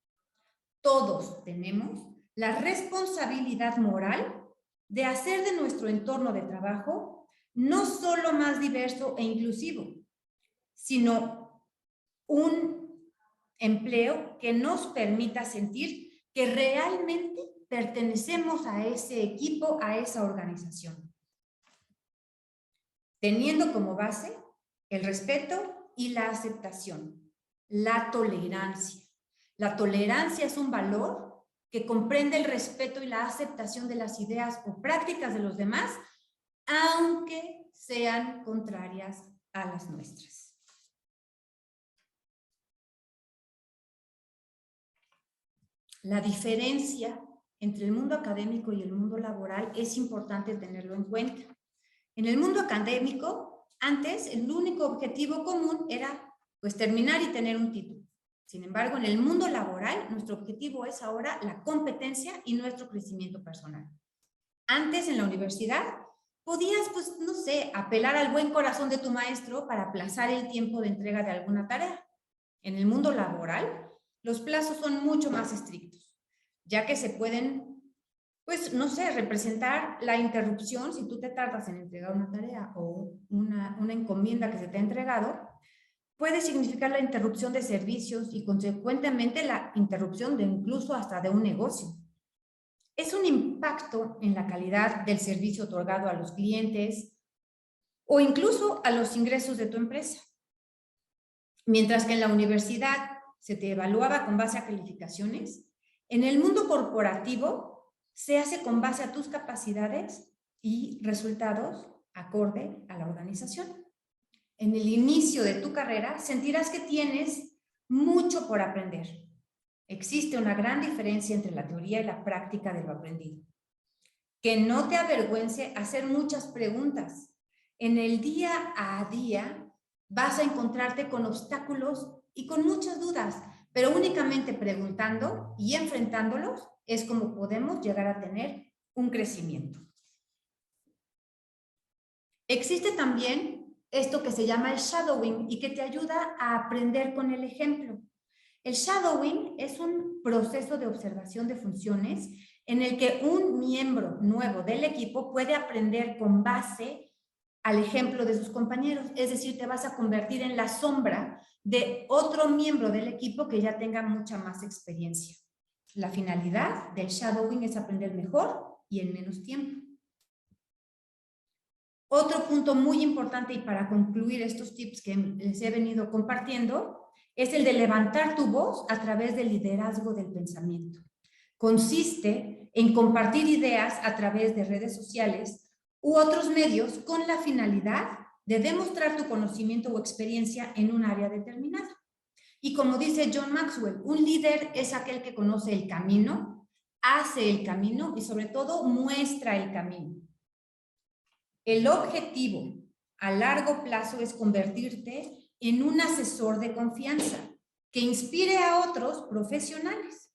Todos tenemos la responsabilidad moral de hacer de nuestro entorno de trabajo no solo más diverso e inclusivo, sino un empleo que nos permita sentir que realmente pertenecemos a ese equipo, a esa organización, teniendo como base el respeto y la aceptación, la tolerancia. La tolerancia es un valor que comprende el respeto y la aceptación de las ideas o prácticas de los demás, aunque sean contrarias a las nuestras. La diferencia entre el mundo académico y el mundo laboral es importante tenerlo en cuenta. En el mundo académico, antes el único objetivo común era pues terminar y tener un título. Sin embargo, en el mundo laboral, nuestro objetivo es ahora la competencia y nuestro crecimiento personal. Antes, en la universidad, podías, pues, no sé, apelar al buen corazón de tu maestro para aplazar el tiempo de entrega de alguna tarea. En el mundo laboral, los plazos son mucho más estrictos, ya que se pueden, pues, no sé, representar la interrupción si tú te tardas en entregar una tarea o una encomienda que se te ha entregado, puede significar la interrupción de servicios y consecuentemente la interrupción de incluso hasta de un negocio. Es un impacto en la calidad del servicio otorgado a los clientes o incluso a los ingresos de tu empresa. Mientras que en la universidad se te evaluaba con base a calificaciones, en el mundo corporativo se hace con base a tus capacidades y resultados acorde a la organización. En el inicio de tu carrera sentirás que tienes mucho por aprender. Existe una gran diferencia entre la teoría y la práctica de lo aprendido. Que no te avergüence hacer muchas preguntas. En el día a día vas a encontrarte con obstáculos y con muchas dudas, pero únicamente preguntando y enfrentándolos es como podemos llegar a tener un crecimiento. Existe también esto que se llama el shadowing y que te ayuda a aprender con el ejemplo. El shadowing es un proceso de observación de funciones en el que un miembro nuevo del equipo puede aprender con base al ejemplo de sus compañeros. Es decir, te vas a convertir en la sombra de otro miembro del equipo que ya tenga mucha más experiencia. La finalidad del shadowing es aprender mejor y en menos tiempo. Otro punto muy importante y para concluir estos tips que les he venido compartiendo es el de levantar tu voz a través del liderazgo del pensamiento. Consiste en compartir ideas a través de redes sociales u otros medios con la finalidad de demostrar tu conocimiento o experiencia en un área determinada. Y como dice John Maxwell, un líder es aquel que conoce el camino, hace el camino y sobre todo muestra el camino. El objetivo a largo plazo es convertirte en un asesor de confianza que inspire a otros profesionales.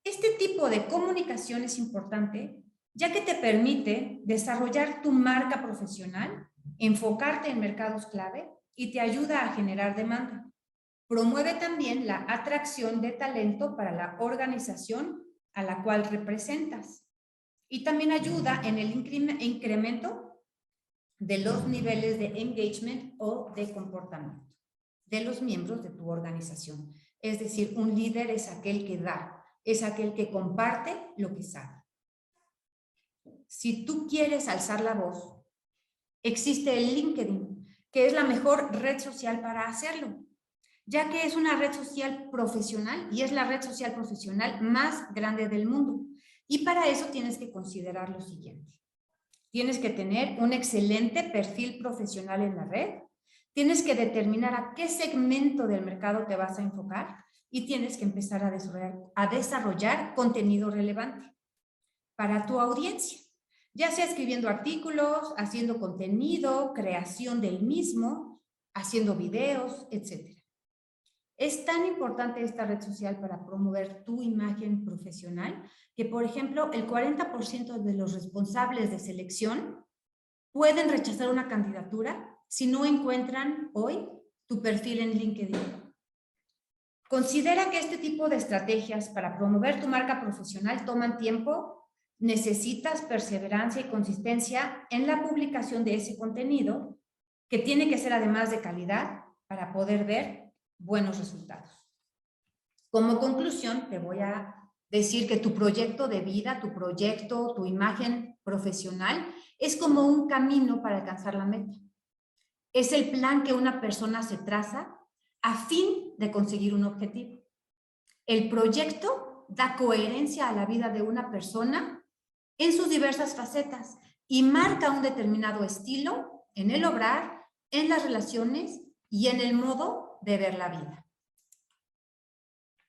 Este tipo de comunicación es importante ya que te permite desarrollar tu marca profesional, enfocarte en mercados clave y te ayuda a generar demanda. Promueve también la atracción de talento para la organización a la cual representas y también ayuda en el incremento de los niveles de engagement o de comportamiento de los miembros de tu organización. Es decir, un líder es aquel que da, es aquel que comparte lo que sabe. Si tú quieres alzar la voz, existe el LinkedIn, que es la mejor red social para hacerlo, ya que es una red social profesional y es la red social profesional más grande del mundo. Y para eso tienes que considerar lo siguiente. Tienes que tener un excelente perfil profesional en la red, tienes que determinar a qué segmento del mercado te vas a enfocar y tienes que empezar a desarrollar contenido relevante para tu audiencia, ya sea escribiendo artículos, haciendo contenido, creación del mismo, haciendo videos, etc. Es tan importante esta red social para promover tu imagen profesional que, por ejemplo, el 40% de los responsables de selección pueden rechazar una candidatura si no encuentran hoy tu perfil en LinkedIn. Considera que este tipo de estrategias para promover tu marca profesional toman tiempo, necesitas perseverancia y consistencia en la publicación de ese contenido, que tiene que ser además de calidad para poder ver buenos resultados. Como conclusión, te voy a decir que tu proyecto de vida, tu proyecto, tu imagen profesional es como un camino para alcanzar la meta. Es el plan que una persona se traza a fin de conseguir un objetivo. El proyecto da coherencia a la vida de una persona en sus diversas facetas y marca un determinado estilo en el obrar, en las relaciones y en el modo de ver la vida.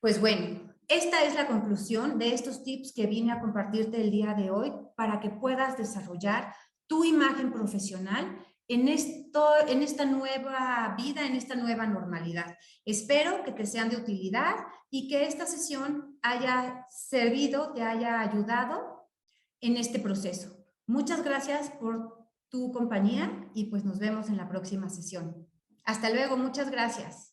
Pues bueno, esta es la conclusión de estos tips que vine a compartirte el día de hoy para que puedas desarrollar tu imagen profesional en esta nueva vida, en esta nueva normalidad. Espero que te sean de utilidad y que esta sesión haya servido, te haya ayudado en este proceso. Muchas gracias por tu compañía y pues nos vemos en la próxima sesión. Hasta luego, muchas gracias.